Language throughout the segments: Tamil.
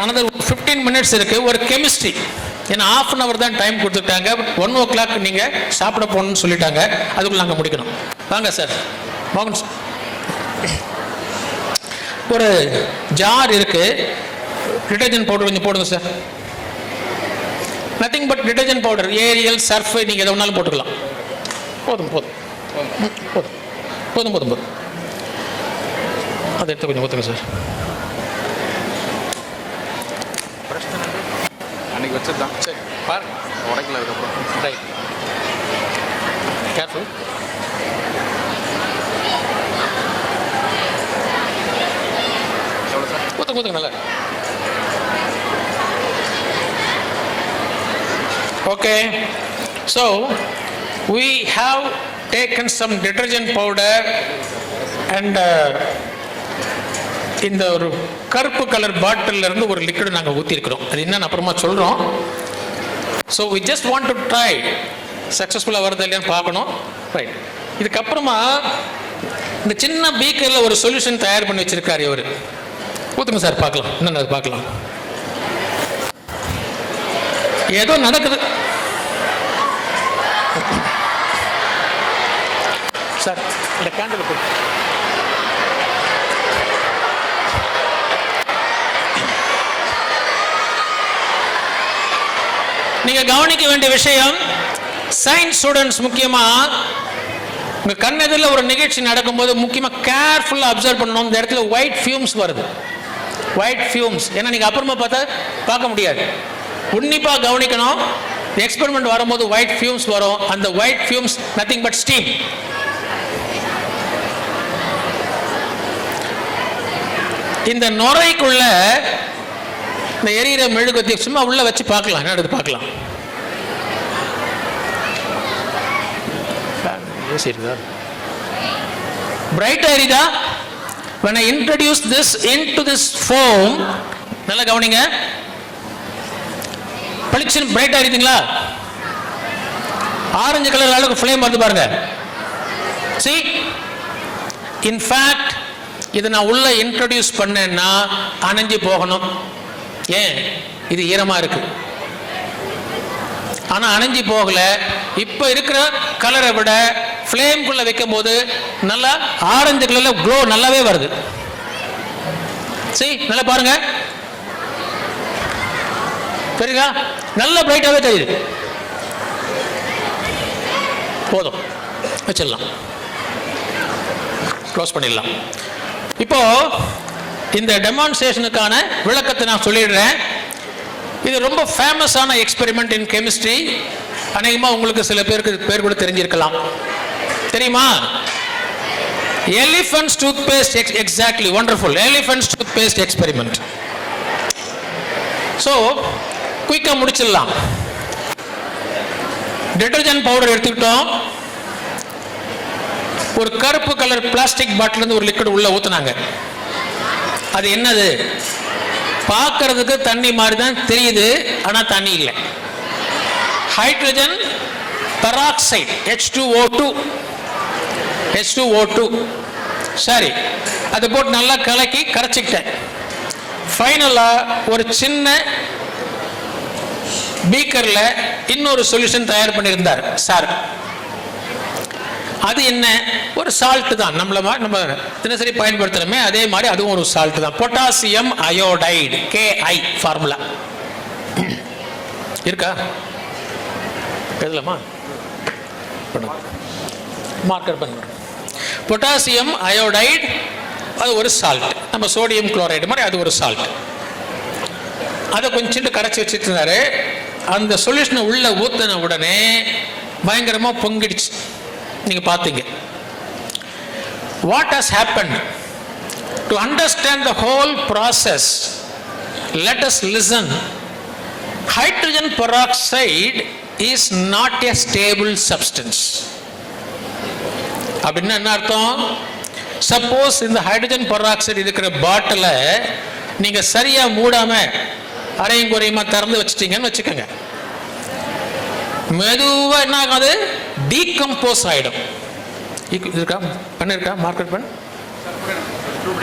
another 15 minutes இருக்கு. ஒரு கெமிஸ்ட்ரி, ஏன்னா half an hour தான் டைம் கொடுத்துட்டாங்க. 1 o'clock நீங்கள் சாப்பிட போகணும்னு சொல்லிட்டாங்க. அதுக்குள்ள நாங்கள் முடிக்கணும். வாங்க சார். மோகன், ஒரு ஜார் இருக்கு, டிட்டர்ஜென்ட் பவுடர் கொஞ்சம் போடுங்க sir. Nothing but detergent powder, Ariel, Surf, நீங்கள் எதை வேணாலும் போட்டுக்கலாம். போதும் போதும் போதும் போதும் போதும் போதும். அதை எடுத்து கொஞ்சம் ஊற்றுங்க சார். அன்னைக்கு வச்சதுதான். சரி பாருங்க, உடைக்கல அதுக்கப்புறம். Right, careful. ஊற்றுங்க ஊற்றுங்க நல்லா. Okay, so we have taken some detergent powder and இந்த ஒரு கருப்பு கலர் பாட்டில் இருந்து ஒரு லிக்விட் நாங்கள் ஊற்றிருக்கிறோம். அது என்னன்னு அப்புறமா சொல்கிறோம். So we just want to try சக்ஸஸ்ஃபுல்லாக வருது இல்லையான்னு பார்க்கணும். ரைட், இதுக்கப்புறமா இந்த சின்ன பீக்கரில் ஒரு சொல்யூஷன் தயார் பண்ணி வச்சிருக்காரு இவர். ஊற்றுங்க சார் பார்க்கலாம், என்னென்ன பார்க்கலாம். ஏதோ நடக்குது சார். இந்த கேண்டில் போட்டு நீங்க கவனிக்க வேண்டிய விஷயம், சயின்ஸ் ஸ்டூடெண்ட்ஸ் முக்கியமா உங்க கண்ணெதிரில் ஒரு நிகழ்ச்சி நடக்கும்போது முக்கியமாக கேர்ஃபுல்லாக அப்சர்வ் பண்ணணும். இந்த இடத்துல ஒயிட் ஃபியூம்ஸ் வருது, ஒயிட் ஃபியூம்ஸ். ஏன்னா நீங்கள் அப்புறமா பார்த்தா பார்க்க முடியாது. உன்னிப்பாக கவனிக்கணும். எக்ஸ்பெரிமெண்ட் வரும்போது ஒயிட் ஃபியூம்ஸ் வரும். அந்த white fumes nothing but steam. இந்த நுரைக்குள்ள இந்த எரியிற மெழுகுவர்த்தி சும்மா உள்ள வச்சு பார்க்கலாம், என்ன எடுத்து பார்க்கலாம். Bright எரியுதா? when I introduce this into this foam, நல்லா கவனிங்க, பளிச்சுன்னு பிரைட் எரியுதுங்களா? ஆரஞ்சு கலர் அளவுக்கு ஃப்ளேம் வருது பாருங்க. see, in fact இதை நான் உள்ள இன்ட்ரோடியூஸ் பண்ணேன்னா அணைஞ்சு போகணும். ஏன்? இது ஈரமா இருக்கு. ஆனா அணைஞ்சு போகல. இப்ப இருக்கிற கலரை விட ஃப்ளேம்குள்ள வைக்கும் போது நல்லா ஆரஞ்சு கலர்ல க்ளோ நல்லாவே வருது. சரி, நல்லா பாருங்க, தெரியுதா? நல்ல பிரைட்டாவே தெரியுது. போதும், வச்சிடலாம், க்ளோஸ் பண்ணிடலாம். இப்போ இந்த டெமான்ஸ்ட்ரேஷனுக்கான விளக்கத்தை நான் சொல்லிடுறேன். இது ரொம்ப ஃபேமஸான எக்ஸ்பெரிமெண்ட் இன் கெமிஸ்ட்ரி. அநேகமாக உங்களுக்கு சில பேருக்கு பேர் கூட தெரிஞ்சிருக்கலாம். தெரியுமா? Elephants toothpaste. Exactly, wonderful. Elephants toothpaste experiment. So குயிக்காக முடிச்சிடலாம். டிட்டர்ஜென்ட் பவுடர் எடுத்துக்கிட்டோம். ஒரு கருப்பு கலர் பிளாஸ்டிக் பாட்டில் இருந்து ஒரு லிக்விட் உள்ள ஊத்துனாங்க. அது என்னது? பார்க்கறதுக்கு தண்ணி மாதிரி தான் தெரியுது, ஆனா தண்ணி இல்லை. Hydrogen peroxide, H2O2. H2O2. சரி, அதை போட்டு நல்லா கலக்கி கரைச்சிக்கிட்டேன். ஃபைனலா ஒரு சின்ன பீக்கர்ல இன்னொரு சொல்யூஷன் தயார் பண்ணியிருந்தார் சார். அது என்ன? ஒரு சால்ட் தான். நம்ம தினசரி பயன்படுத்துறோமே அதே மாதிரி அதுவும் ஒரு சால்ட் தான். பொட்டாசியம் அயோடைடு, KI ஃபார்முலா இருக்கா? எழுதலாமா? மார்க்கர் பண்ணுங்க. பொட்டாசியம் அயோடைடு அது ஒரு சால்ட். நம்ம சோடியம் குளோரைடு மாதிரி அது ஒரு சால்ட். அதை கொஞ்சம் கரைச்சி வச்சுட்டு இருந்தாரு. அந்த சொல்யூஷனை உள்ள ஊத்தின உடனே பயங்கரமா பொங்கிடுச்சு. நீங்க பாத்தீங்க. What has happened? To understand the whole process, let us listen. Hydrogen peroxide is not a stable substance. அப்படின்னா என்ன அர்த்தம்? சப்போஸ் இந்த ஹைட்ரஜன் பெராக்சைடு இருக்கிற பாட்டில நீங்க சரியா மூடாம அரையும் குறையுமா திறந்து வச்சுட்டீங்கன்னு வச்சுக்கோங்க, மெதுவா என்ன ஆகாது? டீகம்போஸ் ஆயிடும். இருக்கா? பண்ணிருக்கா? மார்க்கெட் பண்ண?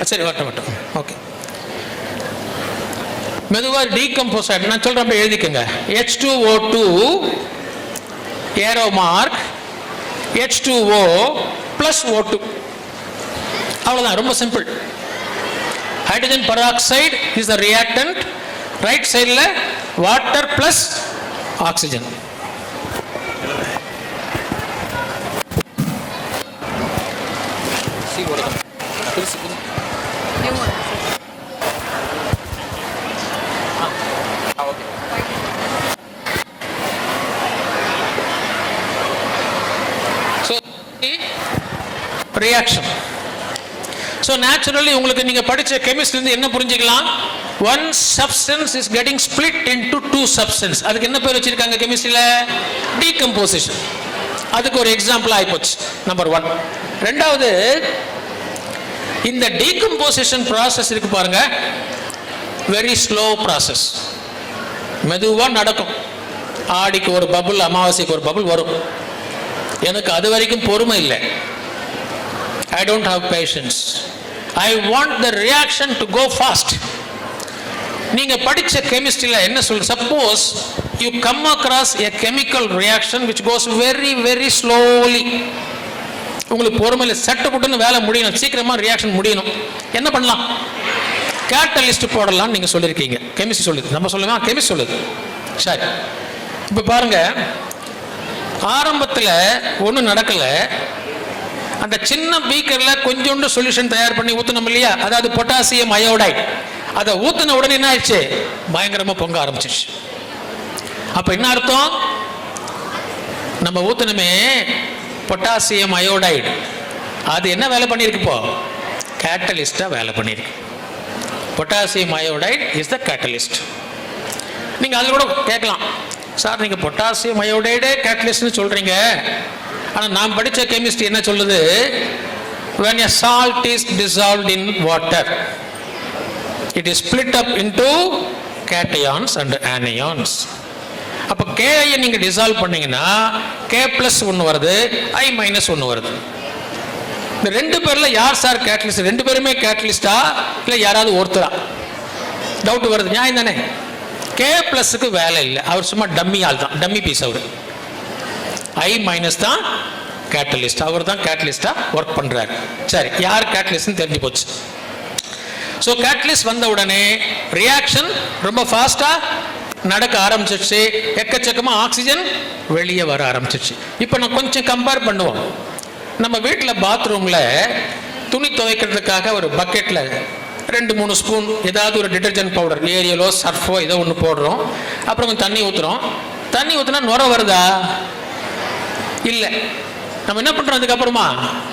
சரி, வரட்டும் வரட்டும். ஓகே, மெதுவாக டீகம்போஸ் ஆகிடும். நான் சொல்கிறேன், அப்போ எழுதிக்கோங்க. H2O2 arrow mark H2O plus O2. அவ்வளோதான், ரொம்ப simple. Hydrogen peroxide is the reactant, right சைடில் water plus oxygen. Reaction. So naturally உங்களுக்கு நீங்க படிச்ச கெமிஸ்ட்ரியிலிருந்து என்ன புரிஞ்சுக்கலாம்? One substance is getting split into two substance. அதுக்கு என்ன பேர் வச்சிருக்காங்க கெமிஸ்ட்ரியில? டீகம்போசிஷன். அதுக்கு ஒரு எக்ஸாம்பிள் ஆயிப்போச்சு, நம்பர் 1. ரெண்டாவது, இந்த டீகம்போசிஷன் ப்ராசஸ் இருக்கு பாருங்க, வெரி ஸ்லோ ப்ராசஸ், மெதுவாக நடக்கும். ஆடிக்கு ஒரு பபுள், அமாவாசைக்கு ஒரு பபுள் வரும். எனக்கு அது வரைக்கும் பொறுமை இல்லை. I don't have patience. I want the reaction to go fast. நீங்க படிச்ச கெமிஸ்ட்ரியில என்ன சொல்ற? Suppose you come across a chemical reaction which goes very very slowly. உங்களுக்கு பொறுமையில சட்டு புட்டுன்னு வேலை முடியணும், சீக்கிரமா ரியாக்ஷன் முடியணும். என்ன பண்ணலாம்? கேட்டலிஸ்ட் போடலாம் நீங்க சொல்லியிருக்கீங்க. கெமிஸ்ட்ரி சொல்லுது, நம்ம சொல்லுமா? கெமிஸ்ட்ரி சொல்லுது. சரி, இப்போ பாருங்க, ஆரம்பத்தில் ஒன்றும் நடக்கல. அந்த சின்ன பீக்கர்ல கொஞ்சோண்டு சொல்யூஷன் தயார் பண்ணி ஊத்தணும் இல்லையா? அதாவது பொட்டாசியம் அயோடைட். அதை ஊத்தின உடனே என்ன ஆயிடுச்சு? பயங்கரமா பொங்க ஆரம்பிச்சிச்சு. அப்ப என்ன அர்த்தம்? நம்ம ஊத்தணுமே பொட்டாசியம் அயோடைடு, அது என்ன வேலை பண்ணியிருக்கு? இப்போ கேட்டலிஸ்டா வேலை பண்ணியிருக்கு. Potassium iodide is the catalyst. நீங்க அதில் கூட கேட்கலாம், சார் நீங்க பொட்டாசியம் அயோடைடே கேட்டலிஸ்ட்னு சொல்றீங்க, ஆனால் நான் படித்த கெமிஸ்ட்ரி என்ன சொல்லுது? when a salt is dissolved in water it is split up into cations and anions. அப்போ K-ஐ நீங்கள் டிசால்வ் பண்ணீங்கன்னா K+1 வருது, I-1 வருது. இந்த ரெண்டு பேரில் யார் சார் கேட்டலிஸ்ட்? ரெண்டு பேருமே கேட்டலிஸ்டா இல்லை யாராவது ஒருத்தரா? டவுட் வருது, நியாயம் தானே? K+க்கு வேலை இல்லை, அவர் சும்மா டம்மி ஆள் தான், டம்மி பீஸ். அவர் I- தான் கேட்டலிஸ்ட், அவர் தான் கேட்டலிஸ்டா ஒர்க் பண்றாரு. சரி, யார் கேட்டலிஸ்ட்னு தெரிஞ்சு போச்சு. ஸோ கேட்டலிஸ்ட் வந்த உடனே ரியாக்ஷன் ரொம்ப ஃபாஸ்டா நடக்க ஆரம்பிச்சிருச்சு. எக்கச்சக்கமா ஆக்சிஜன் வெளியே வர ஆரம்பிச்சிருச்சு. இப்போ நான் கொஞ்சம் கம்பேர் பண்ணுவோம். நம்ம வீட்டில் பாத்ரூம்ல துணி துவைக்கிறதுக்காக ஒரு பக்கெட்ல 2-3 ஸ்பூன் ஏதாவது ஒரு டிடர்ஜென்ட் பவுடர், ஏரியலோ சர்ஃபோ ஏதோ ஒன்று போடுறோம். அப்புறம் கொஞ்சம் தண்ணி ஊற்றுறோம். தண்ணி ஊற்றினா நுர வருதா? இல்லை. நம்ம என்ன பண்றோம்? அதுக்கப்புறமா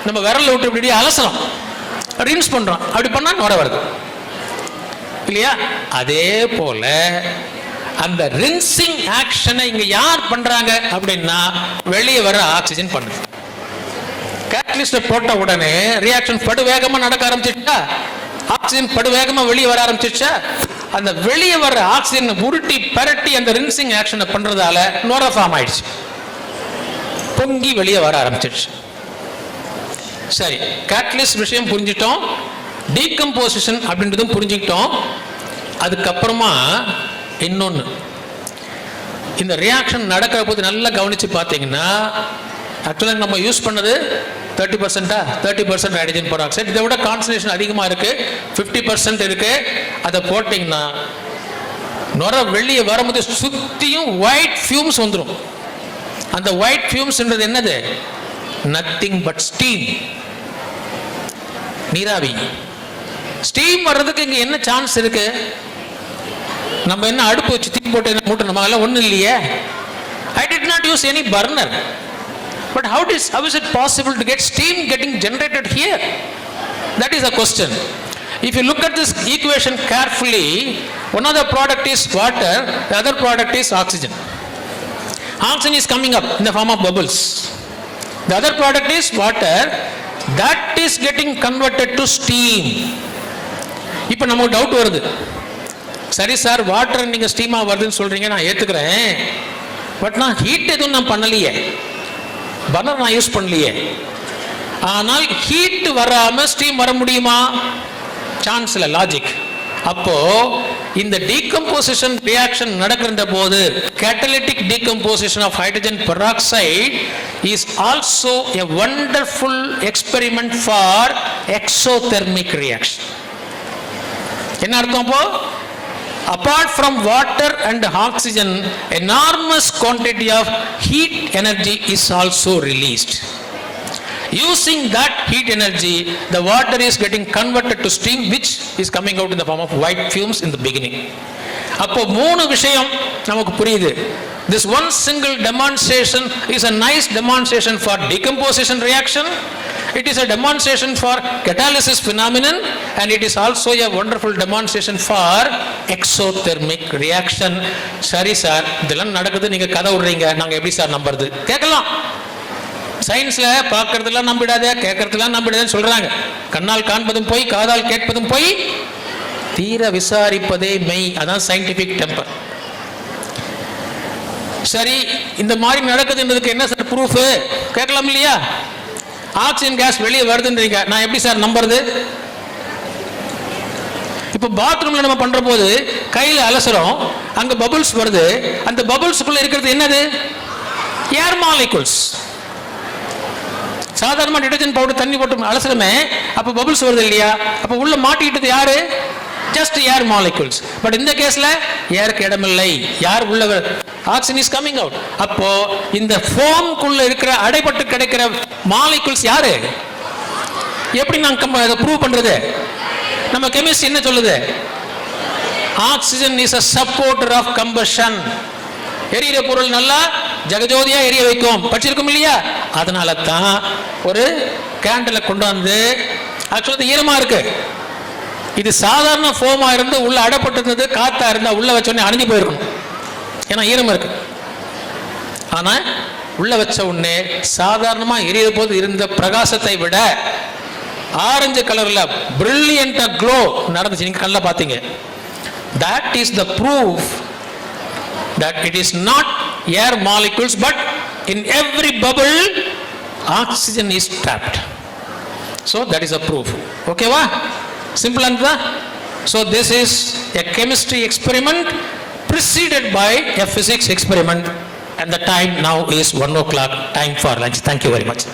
நம்ம விரல்ல விட்டு இப்படி அலசலாம், ரின்ஸ் பண்றோம். அப்படி பண்ணா நுர வருது இல்லையா? அதே போல அந்த ரின்சிங் ஆக்ஷனை இங்க யார் பண்றாங்க அப்படின்னா வெளியே வர ஆக்சிஜன் பண்ணுது. கேட்டலிஸ்ட் போட்ட உடனே ரியாக்ஷன் படு வேகமா நடக்க ஆரம்பிச்சிட்டா, ஆக்சிஜன் படு வேகமா வெளியே வர ஆரம்பிச்சிச்சா, அந்த வெளியே வர ஆக்சிஜன் உருட்டி பரட்டி அந்த ரின்சிங் ஆக்ஷனை பண்றதால நுர ஃபார்ம் ஆயிடுச்சு, பொங்கி வெளியே வர ஆரம்பிச்சிடுச்சு. சரி, கேட்டலிஸ்ட் விஷயம் புரிஞ்சிட்டோம், டீகம்போசிஷன் அப்படின்றதும் புரிஞ்சுக்கிட்டோம். அதுக்கப்புறமா இன்னொன்று, இந்த ரியாக்ஷன் நடக்கிற போது நல்லா கவனிச்சு பார்த்தீங்கன்னா, ஆக்சுவலாக நம்ம யூஸ் பண்ணது 30% ஹைட்ரஜன் பெராக்சைடு. இதை விட கான்சன்ட்ரேஷன் அதிகமாக இருக்கு, 50% இருக்கு. அதை போட்டிங்கன்னா நுர வெளியே வரும்போது சுற்றியும் ஒயிட் ஃபியூம்ஸ் வந்துடும். அந்த ஒயிட் ஃபியூம்ஸ்ன்றது என்னது? நத்திங் பட் ஸ்டீம், நீராவி. ஸ்டீம் வர்றதுக்கு இங்க என்ன சான்ஸ் இருக்கு? நம்ம என்ன அடுப்பு வச்சு தீ போட்டு என்ன மூட்டணுமா? எல்லாம் ஒன்றும் இல்லையே. I did not use any burner. But how is it possible to get steam getting generated here? That is the question. If you look at this equation carefully, one of the product is water, the other product is oxygen. Oxygen is coming up in the form of bubbles. The other product is water, that is getting converted to steam. இப்போ நமக்கு டவுட் வருது, சரி சார் வாட்டர் நீங்கள் ஸ்டீமாக வருதுன்னு சொல்கிறீங்க, நான் ஏற்றுக்கிறேன். பட் நான் ஹீட் எதுவும் நான் பண்ணலையே, பர்னர் நான் யூஸ் பண்ணலையே. ஆனால் ஹீட் வராமல் ஸ்டீம் வர முடியுமா? சான்ஸ் இல்லை. லாஜிக் அப்போ இந்த டீகம்போசிஷன் ரியாக்ஷன் நடக்கின்ற போது catalytic decomposition of hydrogen peroxide is also a wonderful experiment for exothermic reaction. என்ன அர்த்தம் அப்போ? Apart from water and oxygen, enormous quantity of heat energy is also released. Using that heat energy, the water is getting converted to steam, which is coming out in the form of white fumes in the beginning. அப்போ மூணு விஷயம் நமக்கு புரியுது. This one single demonstration is a nice demonstration for decomposition reaction. It is a demonstration for catalysis phenomenon, and it is also a wonderful demonstration for exothermic reaction. சரி சார், இதெல்லாம் நடக்குது, நீங்க கதை விடுறீங்க, நாங்க எப்படி சார் நம்புறது? கேட்கலாம். சயின்ஸ்ல பார்க்கறதெல்லாம் நம்பிடாத, கேட்கறதெல்லாம் நம்பிடாதன்னு சொல்றாங்க. கண்ணால் காண்பதும் போய், காதால் கேட்பதும் போய், தீர விசாரிப்பதே மெய். அதான் சயின்டிபிக் டெம்பர். சரி, இந்த மாதிரி நடக்குதுன்றதுக்கு என்ன சார் ப்ரூஃப்? கேட்கலாம் இல்லையா? ஆக்சிஜன் கேஸ் வெளியே வருதுன்றீங்க, நான் எப்படி சார் நம்புறது? இப்போ பாத்ரூம்ல நம்ம பண்ற போது கையில அலசுறோம், அங்க பபிள்ஸ் வருது. அந்த பபிள்ஸ்க்குள்ள இருக்கிறது என்னது? ஏர் மாலிகுல்ஸ். சாதாரண டிடர்ஜென்ட் பவுடர் தண்ணி போட்டு அலசுறமே, அப்போ பபிள்ஸ் வருது இல்லையா? அப்போ உள்ள மாட்டிக்கிட்டது யாரு? Just air molecules. பட் இந்த கேஸ்ல ஏருக்கு இடமில்லை. யார் உள்ள? Oxygen is coming out. அப்போ இந்த ஃபோம்க்குள்ள இருக்கிற அடைபட்டு கிடைக்கிற மாலிகுல்ஸ் யாரு? எப்படி நாங்க அதை ப்ரூவ் பண்றது? நம்ம கெமிஸ்ட்ரி என்ன சொல்லுது? Oxygen is a supporter of combustion. எரியிற பொருள் நல்லா ஜகஜோதியா எரிய வைக்கும். படிச்சிருக்கும் இல்லையா? அதனால தான் ஒரு கேண்டில கொண்டு வந்து, ஆக்சுவலா ஈரமா இருக்கு, இது சாதாரண ஃபோமா இருந்து உள்ள அடப்பட்டிருந்தது, காத்தா இருந்தா உள்ள வச்சோடனே அணிஞ்சு போயிருக்கணும், ஏன்னா ஈரம் இருக்கு. ஆனா உள்ள வச்ச உடனே சாதாரணமா எரிய போது இருந்த பிரகாசத்தை விட ஆரஞ்சு கலர்ல பிரில்லியண்டா க்ளோ நடந்துச்சு. நீங்க கண்ணில் பார்த்தீங்க. That is the proof that it is not air molecules, but in every bubble oxygen is trapped. So that is a proof. Okay va? Simple and that. So this is a chemistry experiment preceded by a physics experiment, and the time now is 1 o'clock, time for lunch. Thank you very much.